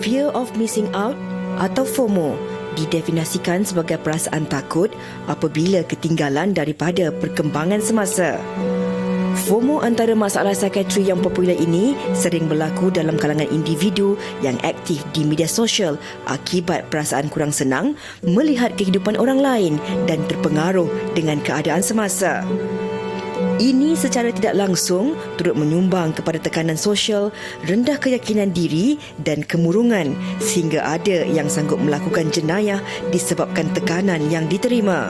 Fear of missing out atau FOMO didefinisikan sebagai perasaan takut apabila ketinggalan daripada perkembangan semasa. FOMO antara masalah psikiatri yang popular ini sering berlaku dalam kalangan individu yang aktif di media sosial akibat perasaan kurang senang melihat kehidupan orang lain dan terpengaruh dengan keadaan semasa. Ini secara tidak langsung turut menyumbang kepada tekanan sosial, rendah keyakinan diri dan kemurungan sehingga ada yang sanggup melakukan jenayah disebabkan tekanan yang diterima.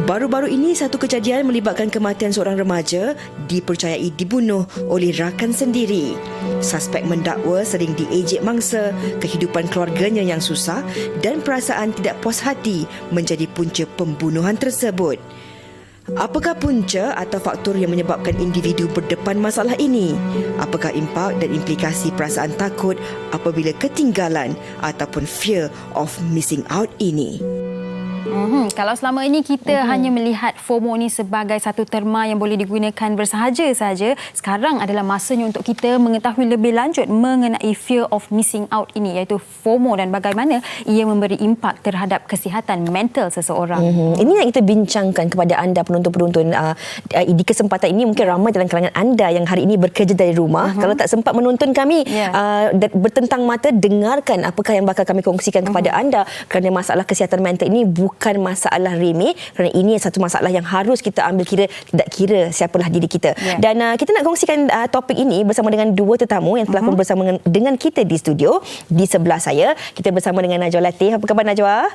Baru-baru ini satu kejadian melibatkan kematian seorang remaja dipercayai dibunuh oleh rakan sendiri. Suspek mendakwa sering diejek mangsa, kehidupan keluarganya yang susah dan perasaan tidak puas hati menjadi punca pembunuhan tersebut. Apakah punca atau faktor yang menyebabkan individu berdepan masalah ini? Apakah impak dan implikasi perasaan takut apabila ketinggalan ataupun fear of missing out ini? Kalau selama ini kita hanya melihat FOMO ni sebagai satu terma yang boleh digunakan bersahaja saja, sekarang adalah masanya untuk kita mengetahui lebih lanjut mengenai fear of missing out ini, iaitu FOMO dan bagaimana ia memberi impak terhadap kesihatan mental seseorang. Ini yang kita bincangkan kepada anda penonton-penonton. Di kesempatan ini mungkin ramai dalam kalangan anda yang hari ini bekerja dari rumah. Kalau tak sempat menonton kami bertentang mata, dengarkan apakah yang bakal kami kongsikan kepada anda, kerana masalah kesihatan mental ini bukan masalah remeh, kerana ini satu masalah yang harus kita ambil kira, tidak kira siapalah diri kita. Dan kita nak kongsikan topik ini bersama dengan dua tetamu yang telah pun bersama dengan kita di studio. Di sebelah saya kita bersama dengan Najwa Latif. Apa khabar Najwa?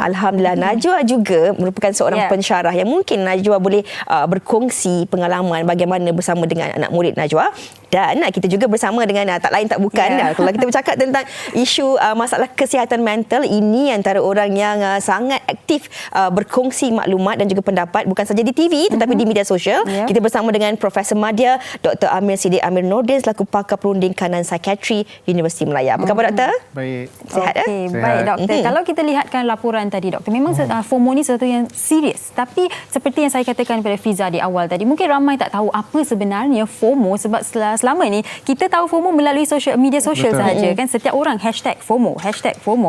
Alhamdulillah. Najwa juga merupakan seorang pensyarah yang mungkin Najwa boleh berkongsi pengalaman bagaimana bersama dengan anak murid Najwa. Dan kita juga bersama dengan tak lain tak bukan, kalau kita bercakap tentang isu masalah kesihatan mental, ini antara orang yang sangat aktif berkongsi maklumat dan juga pendapat bukan saja di TV tetapi di media sosial. Kita bersama dengan Profesor Madya Dr. Amir Siddiq Amir Nordin selaku pakar perunding kanan psikiatri Universiti Melaya. Apa khabar doktor? Baik. Sihat baik doktor. Kalau kita lihatkan laporan tadi doktor, memang FOMO ni sesuatu yang serius, tapi seperti yang saya katakan pada Fiza di awal tadi, mungkin ramai tak tahu apa sebenarnya FOMO, sebab selama ni kita tahu FOMO melalui media sosial sahaja kan, setiap orang #FOMO kan.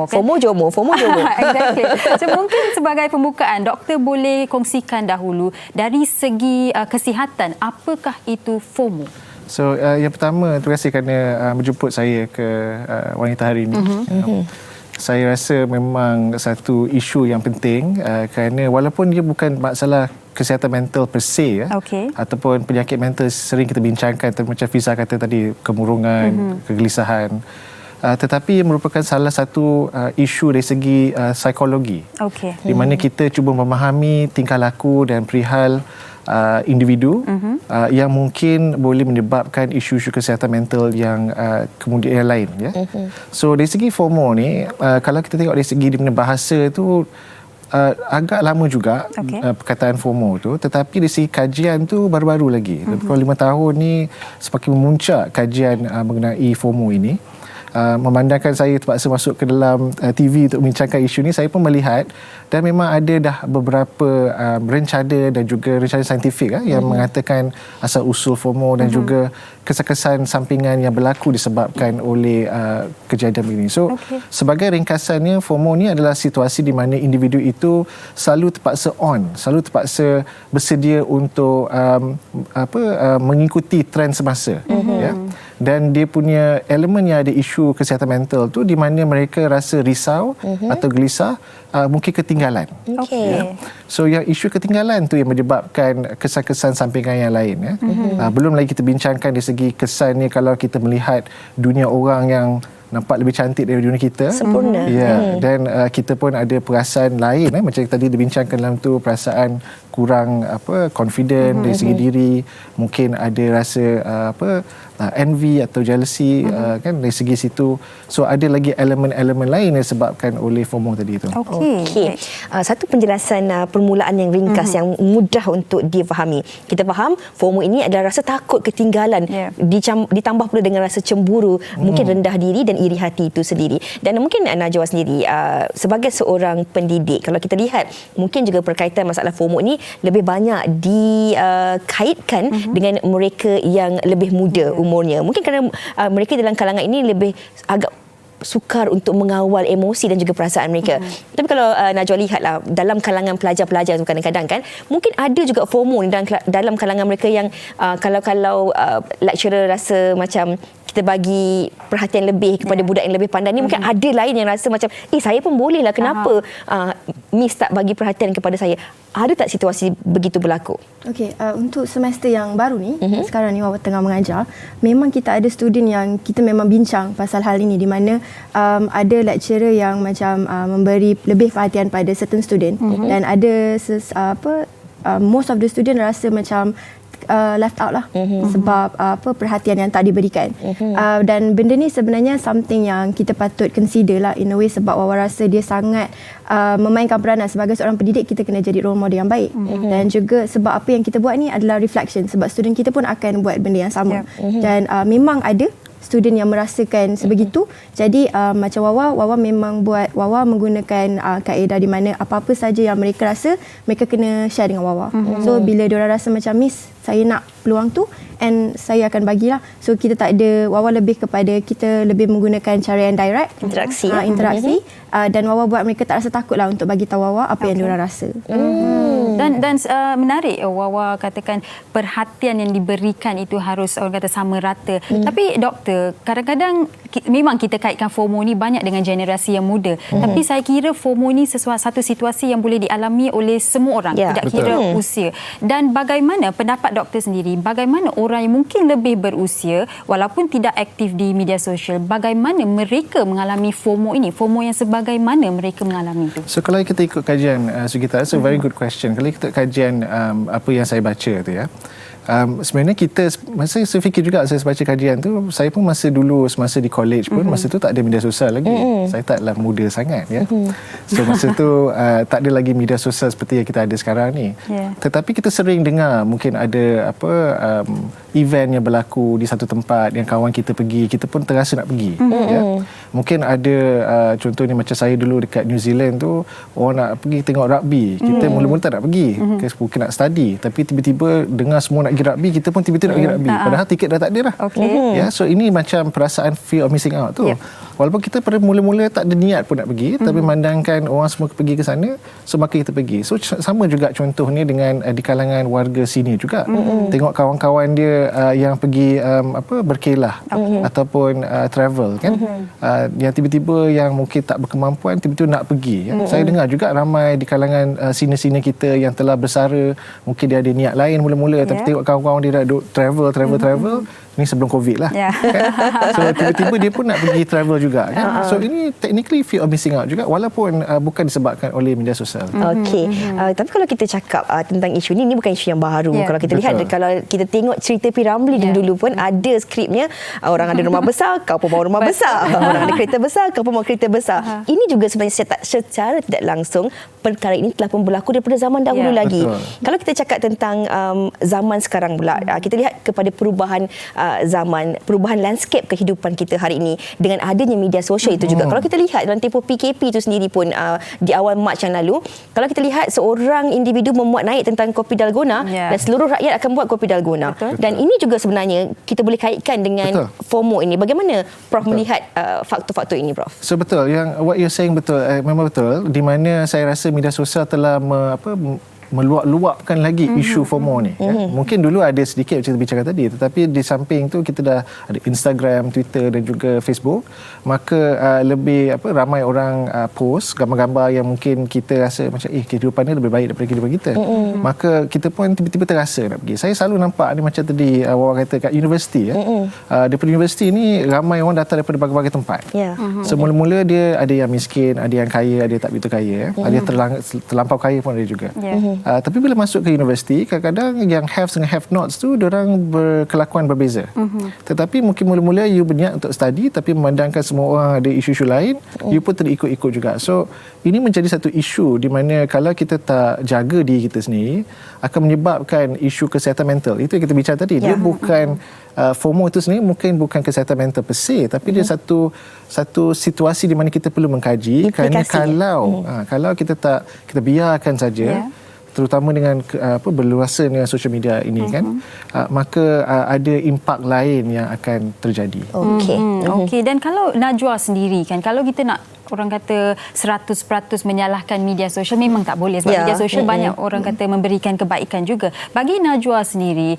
FOMO jomo. Exactly. So mungkin sebagai pembukaan, doktor boleh kongsikan dahulu dari segi kesihatan, apakah itu FOMO? So yang pertama, terima kasih kerana menjemput saya ke Wanita Hari ini. Saya rasa memang satu isu yang penting kerana walaupun dia bukan masalah kesihatan mental per se ataupun penyakit mental sering kita bincangkan, macam Fiza kata tadi, kemurungan, kegelisahan, tetapi merupakan salah satu isu dari segi psikologi, di mana kita cuba memahami tingkah laku dan perihal individu yang mungkin boleh menyebabkan isu-isu kesihatan mental yang kemudian yang lain. So dari segi FOMO ni, kalau kita tengok dari segi di mana bahasa tu agak lama juga perkataan FOMO tu, tetapi dari segi kajian tu baru-baru lagi. Dalam 5 tahun ni semakin memuncak kajian mengenai FOMO ini. Memandangkan saya terpaksa masuk ke dalam TV untuk membincangkan isu ni, saya pun melihat dan memang ada dah beberapa rencana dan juga rencana saintifik yang mengatakan asal-usul FOMO dan juga kesan-kesan sampingan yang berlaku disebabkan oleh kejadian begini. So, sebagai ringkasannya, FOMO ni adalah situasi di mana individu itu selalu terpaksa selalu terpaksa bersedia untuk mengikuti trend semasa. Dan dia punya elemen yang ada isu kesihatan mental tu di mana mereka rasa risau atau gelisah, mungkin ketinggalan. So yang isu ketinggalan tu yang menyebabkan kesan-kesan sampingan yang lain. Belum lagi kita bincangkan dari segi kesannya kalau kita melihat dunia orang yang nampak lebih cantik dari dunia kita. Sempurna. Dan kita pun ada perasaan lain, macam tadi dibincangkan dalam tu, perasaan kurang confident dari segi diri, mungkin ada rasa envy atau jealousy kan dari segi situ. So ada lagi elemen-elemen lain yang disebabkan oleh FOMO tadi itu. Satu penjelasan permulaan yang ringkas yang mudah untuk difahami. Kita faham FOMO ini adalah rasa takut ketinggalan, ditambah pula dengan rasa cemburu, mungkin rendah diri dan iri hati itu sendiri. Dan mungkin Najwa sendiri sebagai seorang pendidik, kalau kita lihat mungkin juga berkaitan masalah FOMO ni lebih banyak dikaitkan dengan mereka yang lebih muda umurnya. Mungkin kerana mereka dalam kalangan ini lebih agak sukar untuk mengawal emosi dan juga perasaan mereka. Tapi kalau Najwa lihatlah dalam kalangan pelajar-pelajar tu kadang-kadang kan mungkin ada juga FOMO ni dalam kalangan mereka yang kalau lecturer rasa macam kita bagi perhatian lebih kepada budak yang lebih pandai ni, mungkin ada lain yang rasa macam saya pun boleh lah, kenapa Miss tak bagi perhatian kepada saya. Ada tak situasi begitu berlaku? Okey, untuk semester yang baru ni, sekarang ni Wawa tengah mengajar, memang kita ada student yang kita memang bincang pasal hal ini, di mana ada lecturer yang macam memberi lebih perhatian pada certain student, dan ada most of the student rasa macam left out lah sebab perhatian yang tak diberikan. Dan benda ni sebenarnya something yang kita patut consider lah in a way, sebab Wawa rasa dia sangat memainkan peranan sebagai seorang pendidik. Kita kena jadi role model yang baik, dan juga sebab apa yang kita buat ni adalah reflection, sebab student kita pun akan buat benda yang sama. Dan memang ada student yang merasakan sebegitu. Jadi macam Wawa memang Wawa menggunakan kaedah di mana apa-apa saja yang mereka rasa, mereka kena share dengan Wawa. So bila diorang rasa macam, Miss, saya nak peluang tu, and saya akan bagilah. So kita tak ada, Wawa lebih kepada kita lebih menggunakan cara yang direct, interaksi, dan Wawa buat mereka tak rasa takut lah untuk bagi tahu Wawa apa yang diorang rasa. Dan menarik Wawa katakan perhatian yang diberikan itu harus orang kata sama rata. Tapi doktor, kadang-kadang memang kita kaitkan FOMO ni banyak dengan generasi yang muda. Tapi saya kira FOMO ni satu situasi yang boleh dialami oleh semua orang, tidak kira usia. Dan bagaimana pendapat doktor sendiri, bagaimana orang yang mungkin lebih berusia walaupun tidak aktif di media sosial, bagaimana mereka mengalami FOMO ini? FOMO yang sebagaimana mereka mengalami itu? So kalau kita ikut kajian Sugita, it's a very good question. Kalau kita kajian apa yang saya baca tu ya, sebenarnya kita, masa saya fikir juga saya baca kajian tu, saya pun masa dulu semasa di college pun, masa tu tak ada media sosial lagi. Saya taklah muda sangat ya. So masa tu tak ada lagi media sosial seperti yang kita ada sekarang ni. Tetapi kita sering dengar mungkin ada event yang berlaku di satu tempat yang kawan kita pergi, kita pun terasa nak pergi ya. Mungkin ada contohnya macam saya dulu dekat New Zealand tu, orang nak pergi tengok rugby, kita mula-mula tak nak pergi, mungkin nak study, tapi tiba-tiba dengar semua nak pergi rugby, kita pun tiba-tiba nak pergi rugby, padahal tiket dah tak ada dah. Ya, so ini macam perasaan fear of missing out tu. Walaupun kita pada mula-mula tak ada niat pun nak pergi, tapi memandangkan orang semua pergi ke sana, so maka kita pergi. So sama juga contohnya dengan di kalangan warga sini juga. Tengok kawan-kawan dia yang pergi berkelah ataupun travel kan, yang tiba-tiba yang mungkin tak berkemampuan tiba-tiba nak pergi. Saya dengar juga ramai di kalangan senior-senior kita yang telah bersara, mungkin dia ada niat lain mula-mula, tapi tengok kawan-kawan dia dah travel ni sebelum COVID lah. Kan? So tiba-tiba dia pun nak pergi travel juga kan. So ini technically fear of missing out juga, walaupun bukan disebabkan oleh media sosial. Okey. Tapi kalau kita cakap tentang isu ni bukan isu yang baru. Kalau kita lihat, kalau kita tengok cerita P. Ramlee dulu pun ada skripnya, orang ada rumah besar, kau pun bawa rumah besar. Orang ada kereta besar, kau pun bawa kereta besar. Ini juga sebenarnya secara tidak langsung perkara ini telah pun berlaku daripada zaman dahulu lagi. Kalau kita cakap tentang zaman sekarang pula, kita lihat kepada perubahan zaman, perubahan landscape kehidupan kita hari ini dengan adanya media sosial itu juga. Kalau kita lihat dalam tempoh PKP itu sendiri pun di awal Mac yang lalu, kalau kita lihat seorang individu memuat naik tentang kopi dalgona dan seluruh rakyat akan buat kopi dalgona. Dan ini juga sebenarnya kita boleh kaitkan dengan FOMO ini. Bagaimana Prof melihat faktor-faktor ini, Prof? So betul, yang what you're saying betul, memang betul, di mana saya rasa media sosial telah meluap-luapkan lagi isu FOMO ni. Ya. Mungkin dulu ada sedikit macam kita bincangkan tadi, tetapi di samping tu kita dah ada Instagram, Twitter dan juga Facebook, maka lebih ramai orang post gambar-gambar yang mungkin kita rasa macam kehidupan ni lebih baik daripada kehidupan kita. Maka kita pun tiba-tiba terasa nak pergi. Saya selalu nampak ni macam tadi orang kata kat universiti ya. Daripada universiti ni ramai orang datang daripada berbagai-bagai tempat. So mula-mula dia ada yang miskin, ada yang kaya, ada yang tak begitu kaya, ada yang terlampau kaya pun ada juga. Tapi bila masuk ke universiti, kadang-kadang yang haves dengan have-nots tu diorang berkelakuan berbeza. Tetapi mungkin mula-mula you berniat untuk study, tapi memandangkan semua orang ada isu-isu lain, you pun terikut-ikut juga. So ini menjadi satu isu di mana kalau kita tak jaga diri kita sendiri, akan menyebabkan isu kesihatan mental. Itu yang kita bincang tadi. Dia bukan FOMO itu sendiri mungkin bukan kesihatan mental per se, tapi dia satu situasi di mana kita perlu mengkaji. Kerana kalau kita biarkan saja, terutama dengan berluasnya social media ini kan, maka ada impak lain yang akan terjadi. Okey, dan kalau Najwa sendiri kan, kalau kita nak orang kata 100% menyalahkan media sosial memang tak boleh sebab media sosial banyak orang kata memberikan kebaikan juga. Bagi Najwa sendiri,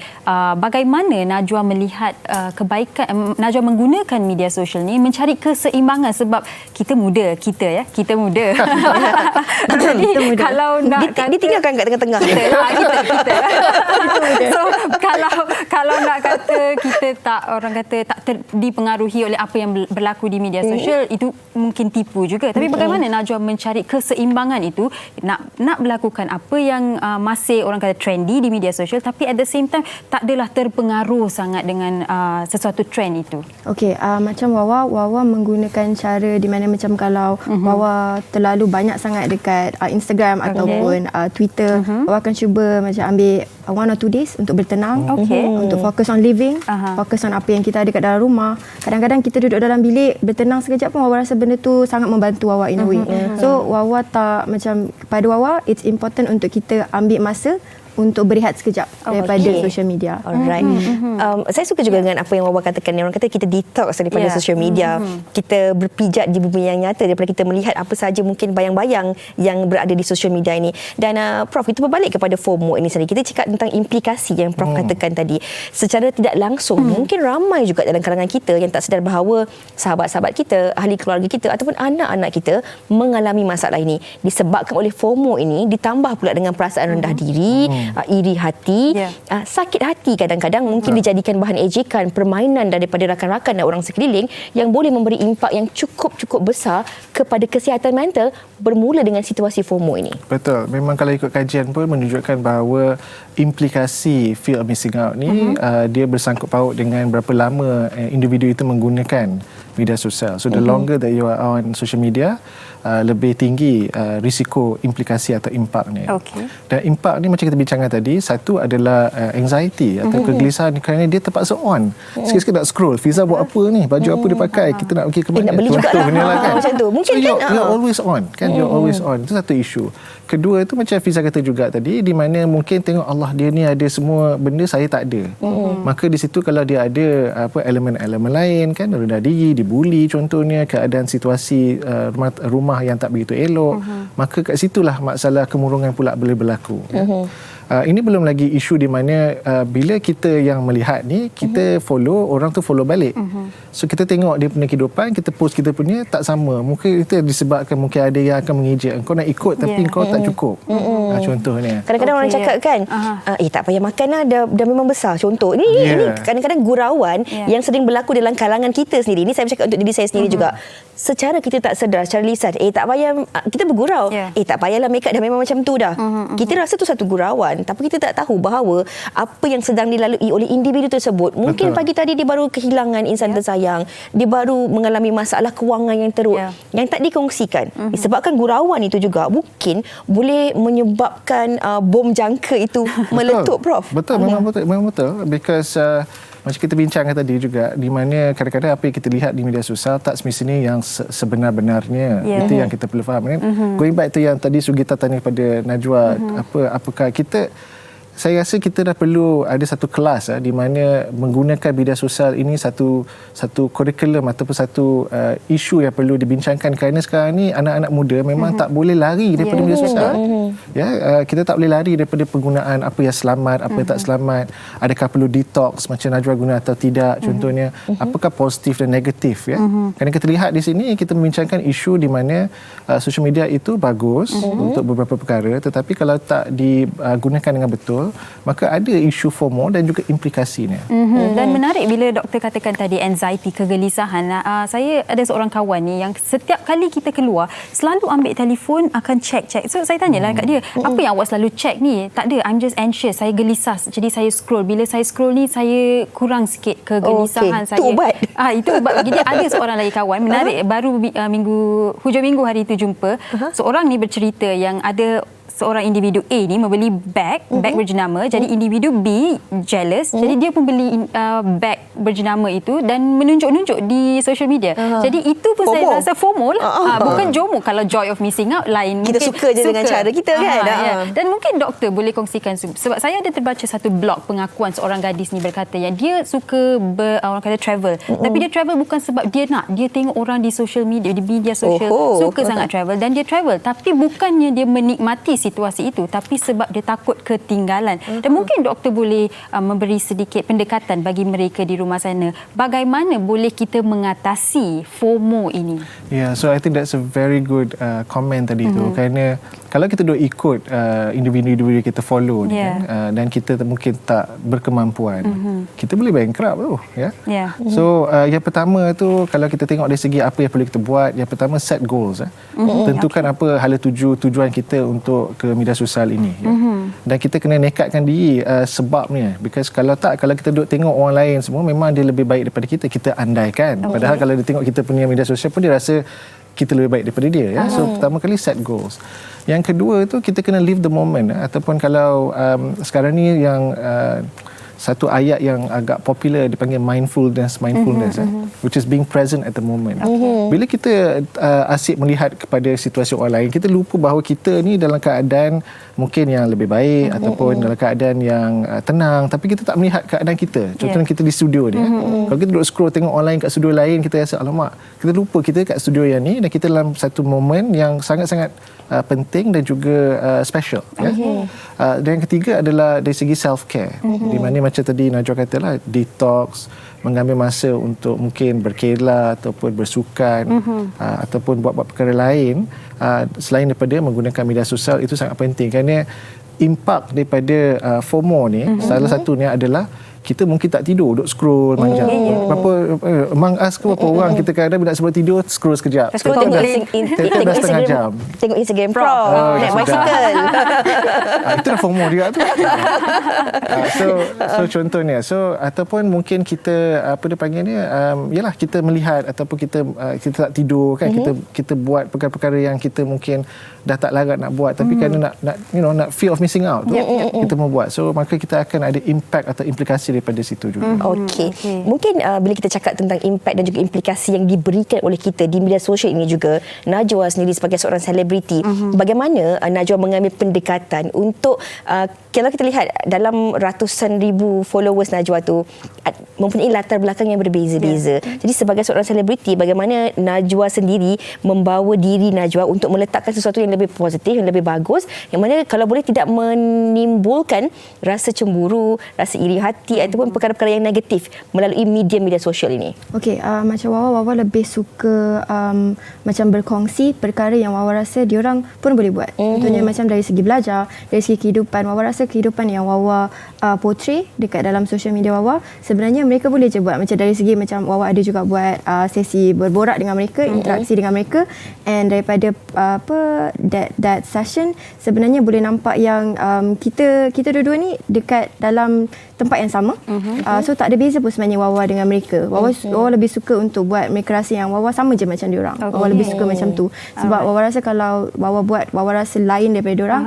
bagaimana Najwa melihat kebaikan Najwa menggunakan media sosial ni mencari keseimbangan sebab kita muda. Jadi kalau nak ditinggalkan kat tengah-tengah. kita. So kalau nak kata kita tak orang kata tak dipengaruhi oleh apa yang berlaku di media sosial, itu mungkin tipu juga. Tapi bagaimana Najwa mencari keseimbangan itu, nak melakukan apa yang masih orang kata trendy di media sosial, tapi at the same time tak adalah terpengaruh sangat dengan sesuatu trend itu. Okey, macam Wawa menggunakan cara di mana macam kalau Wawa terlalu banyak sangat dekat Instagram ataupun Twitter, Wawa akan cuba macam ambil 1 or 2 days untuk bertenang, untuk fokus on living, fokus on apa yang kita ada kat dalam rumah. Kadang-kadang kita duduk dalam bilik bertenang sekejap pun Wawa rasa benda tu sangat membantu Wawa in a way. So Wawa tak macam, pada Wawa it's important untuk kita ambil masa untuk berehat sekejap daripada social media. Alright. Saya suka juga dengan apa yang Wawa katakan. Orang kata kita detox daripada social media. Kita berpijak di bumi yang nyata daripada kita melihat apa sahaja mungkin bayang-bayang yang berada di social media ini. Dan Prof, itu berbalik kepada FOMO ini sendiri. Kita cakap tentang implikasi yang Prof katakan tadi. Secara tidak langsung, mungkin ramai juga dalam kalangan kita yang tak sedar bahawa sahabat-sahabat kita, ahli keluarga kita ataupun anak-anak kita mengalami masalah ini. Disebabkan oleh FOMO ini, ditambah pula dengan perasaan rendah diri, iri hati, sakit hati kadang-kadang mungkin dijadikan bahan ejekan, permainan daripada rakan-rakan dan orang sekeliling yang boleh memberi impak yang cukup besar kepada kesihatan mental bermula dengan situasi FOMO ini. Betul. Memang kalau ikut kajian pun menunjukkan bahawa implikasi fear of missing out ni dia bersangkut paut dengan berapa lama individu itu menggunakan media sosial. So the longer that you are on social media, lebih tinggi risiko implikasi atau impaknya. Dan impak ni macam kita bincangkan tadi, satu adalah anxiety atau kegelisahan kerana dia terpaksa on. Sikit-sikit nak scroll, Fiza buat apa ni, baju apa dia pakai, kita nak pergi ke mana, nak beli jugalah kan? macam tu. Mungkin so, kan you're always on kan, you're always on. Itu satu isu. Kedua tu macam Fiza kata juga tadi, di mana mungkin tengok Allah dia ni ada semua benda, saya tak ada. Maka di situ kalau dia ada elemen-elemen lain kan, rendah diri, dibuli contohnya, keadaan situasi rumah yang tak begitu elok, maka kat situlah masalah kemurungan pula boleh berlaku. Ini belum lagi isu di mana bila kita yang melihat ni, kita follow, orang tu follow balik. So kita tengok dia punya kehidupan, kita post kita punya tak sama. Mungkin itu disebabkan mungkin ada yang akan mengejek, kau nak ikut tapi kau tak cukup. Contohnya. Kadang-kadang orang cakap kan, tak payah makan lah, dah memang besar. Contoh, ini kadang-kadang gurauan yang sering berlaku dalam kalangan kita sendiri. Ini saya bercakap untuk diri saya sendiri juga. Secara kita tak sedar, secara lisan, tak payah, kita bergurau. Tak payahlah make up, dah memang macam tu dah. Kita rasa tu satu gurauan, tapi kita tak tahu bahawa apa yang sedang dilalui oleh individu tersebut. Mungkin pagi tadi dia baru kehilangan insan tersayang, dia baru mengalami masalah kewangan yang teruk yang tak dikongsikan. Disebabkan gurauan itu juga mungkin boleh menyebabkan bom jangka itu meletup, Prof. Betul, memang betul. Because macam kita bincangkan tadi juga, di mana kadang-kadang apa yang kita lihat di media sosial tak semestinya yang sebenar-benarnya. Itu yang kita perlu faham. Going back to yang tadi Sugita tanya kepada Najwa, apakah kita, saya rasa kita dah perlu ada satu kelas di mana menggunakan media sosial ini satu kurikulum ataupun satu isu yang perlu dibincangkan, kerana sekarang ni anak-anak muda memang tak boleh lari daripada media sosial. Kita tak boleh lari daripada penggunaan apa yang selamat, apa yang tak selamat. Adakah perlu detox macam Najwa guna atau tidak contohnya. Apakah positif dan negatif Kerana kita lihat di sini kita membincangkan isu di mana social media itu bagus untuk beberapa perkara, tetapi kalau tak digunakan dengan betul, maka ada isu FOMO dan juga implikasinya. Dan menarik bila doktor katakan tadi anxiety, kegelisahan. Saya ada seorang kawan ni yang setiap kali kita keluar selalu ambil telefon, akan check. So saya tanyalah kat dia, apa yang awak selalu check ni? Tak ada, I'm just anxious, saya gelisah, jadi saya scroll. Bila saya scroll ni, saya kurang sikit kegelisahan saya. Itu ubat. Itu ubat bagi dia. Ada seorang lagi kawan menarik, baru hujung minggu hari itu jumpa. Seorang ni bercerita yang ada seorang individu A ni membeli beg berjenama, jadi individu B jealous, jadi dia pun beli beg berjenama itu dan menunjuk-nunjuk di social media. Jadi itu pun FOMO. saya rasa FOMO lah. Bukan JOMO. Kalau joy of missing out lain. Kita Mungkin suka je dengan cara kita kan. Ya. Dan mungkin doktor boleh kongsikan, sebab saya ada terbaca satu blog pengakuan seorang gadis ni berkata yang dia suka orang kata travel. Tapi dia travel bukan sebab dia nak. Dia tengok orang di social media, di media sosial suka sangat travel dan dia travel. Tapi bukannya dia menikmati situasi itu, tapi sebab dia takut ketinggalan. Dan mungkin doktor boleh memberi sedikit pendekatan bagi mereka di rumah sana. Bagaimana boleh kita mengatasi FOMO ini? Yeah, so I think that's a very good comment tadi tu, kerana kalau kita duk ikut individu-individu kita follow ni kan, dan kita mungkin tak berkemampuan, kita boleh bankrupt tu ya. So yang pertama tu, kalau kita tengok dari segi apa yang perlu kita buat, yang pertama set goals. Tentukan apa hala tujuan kita untuk ke media sosial ini ya. Dan kita kena nekatkan diri sebabnya, because kalau kita duk tengok orang lain semua memang dia lebih baik daripada kita andaikan. Padahal kalau dia tengok kita punya media sosial pun dia rasa kita lebih baik daripada dia ya. So pertama kali set goals. Yang kedua tu kita kena live the moment, ataupun kalau sekarang ni yang satu ayat yang agak popular dipanggil mindfulness, which is being present at the moment. Bila kita asyik melihat kepada situasi orang lain, kita lupa bahawa kita ni dalam keadaan mungkin yang lebih baik ataupun dalam keadaan yang tenang, tapi kita tak melihat keadaan kita. Contohnya kita di studio ni. Kalau kita duduk scroll tengok orang lain kat studio lain, kita rasa alamak, kita lupa kita kat studio yang ni dan kita dalam satu momen yang sangat-sangat penting dan juga special. Dan yang ketiga adalah dari segi self-care, di mana macam tadi Najwa katalah, detox, mengambil masa untuk mungkin berkelah ataupun bersukan, ataupun buat-buat perkara lain selain daripada menggunakan media sosial. Itu sangat penting kerana impak daripada FOMO ni, salah satunya adalah kita mungkin tak tidur, duduk scroll manjang. Among us ke berapa orang kita kadang bila sebelum tidur scroll sekejap. Tengok setengah jam. Tengok Instagram Prof. Naik bicycle. Itu dah FOMO juga tu. So contohnya, ataupun mungkin kita apa dia panggilnya, yalah kita melihat ataupun kita tak tidur kan, kita buat perkara-perkara yang kita mungkin dah tak larat nak buat, tapi kerana nak fear of missing out tu, kita mau buat. So maka kita akan ada impact atau implikasi daripada situ juga. Okey. Mungkin bila kita cakap tentang impact dan juga implikasi yang diberikan oleh kita di media sosial ini juga, Najwa sendiri sebagai seorang selebriti, bagaimana Najwa mengambil pendekatan untuk kalau kita lihat dalam ratusan ribu followers Najwa tu mempunyai latar belakang yang berbeza-beza. Jadi sebagai seorang selebriti, bagaimana Najwa sendiri membawa diri Najwa untuk meletakkan sesuatu yang lebih positif, yang lebih bagus, yang mana kalau boleh tidak menimbulkan rasa cemburu, rasa iri hati ataupun perkara-perkara yang negatif melalui media-media sosial ini. Okey, macam Wawa lebih suka macam berkongsi perkara yang Wawa rasa diorang pun boleh buat. Contohnya macam dari segi belajar, dari segi kehidupan. Wawa rasa kehidupan yang Wawa portray dekat dalam social media Wawa, sebenarnya mereka boleh je buat. Macam dari segi macam Wawa ada juga buat sesi berborak dengan mereka, interaksi dengan mereka, and daripada that session sebenarnya boleh nampak yang kita dua-dua ni dekat dalam tempat yang sama. So tak ada beza pun sebenarnya Wawa dengan mereka. Wawa lebih suka untuk buat mereka rasa yang Wawa sama je macam diorang. Wawa lebih suka macam tu. Sebab Wawa rasa kalau Wawa buat, Wawa rasa lain daripada diorang,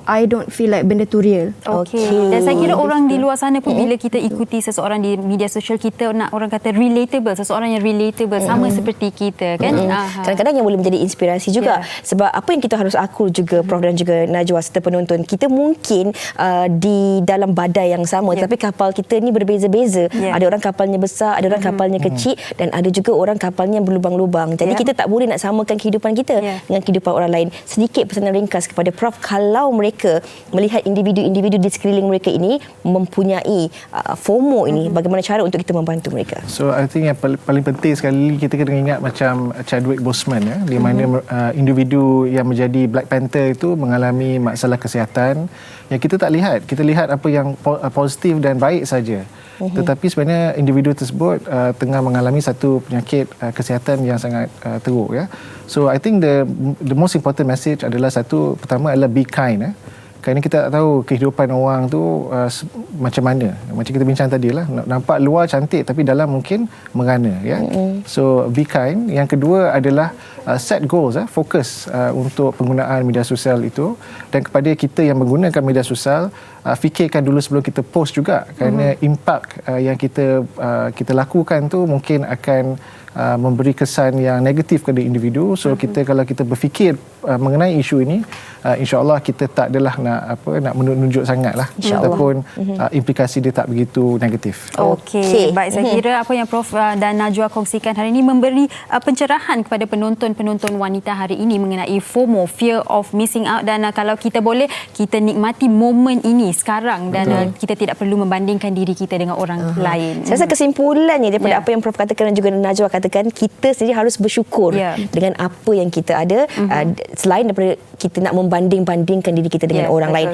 I don't feel like benda tu real. Okey. Dan saya kira orang di luar sana pun bila kita ikuti seseorang di media sosial, kita nak orang kata relatable, seseorang yang relatable sama seperti kita kan. Kadang-kadang yang boleh menjadi inspirasi juga. Sebab apa yang kita harus akur juga Prof dan juga Najwa serta penonton, kita mungkin di dalam badai yang sama, tapi kapal kita ni berbeza-beza. Ada orang kapalnya besar, ada orang kapalnya kecil, dan ada juga orang kapalnya berlubang-lubang. Jadi kita tak boleh nak samakan kehidupan kita dengan kehidupan orang lain. Sedikit pesanan ringkas kepada Prof, kalau mereka melihat individu-individu di sekeliling mereka ini mempunyai FOMO ini, bagaimana cara untuk kita membantu mereka? So I think yang paling penting sekali kita kena ingat macam Chadwick Boseman ya, di mana individu yang menjadi Black Panther itu mengalami masalah kesihatan yang kita tak lihat. Kita lihat apa yang positif dan baik saja. Tetapi sebenarnya individu tersebut tengah mengalami satu penyakit kesihatan yang sangat teruk ya. So I think the most important message adalah pertama adalah be kind. Kerana kita tak tahu kehidupan orang tu macam mana. Macam kita bincang tadi lah, nampak luar cantik tapi dalam mungkin merana, ya. So be kind. Yang kedua adalah set goals, fokus untuk penggunaan media sosial itu, dan kepada kita yang menggunakan media sosial, fikirkan dulu sebelum kita post juga, kerana impak yang kita lakukan tu mungkin akan memberi kesan yang negatif kepada individu. So kita, kalau kita berfikir mengenai isu ini, insya-Allah kita tak adalah nak menunjuk sangatlah, ataupun implikasi dia tak begitu negatif. Okey, baik, saya kira apa yang Prof dan Najwa kongsikan hari ini memberi pencerahan kepada penonton-penonton wanita hari ini mengenai FOMO, fear of missing out, dan kalau kita boleh, kita nikmati momen ini sekarang, dan kita tidak perlu membandingkan diri kita dengan orang lain. Saya rasa kesimpulannya daripada apa yang Prof katakan dan juga Najwa katakan, kita sendiri harus bersyukur dengan apa yang kita ada, selain daripada kita nak membanding-bandingkan diri kita dengan orang lain.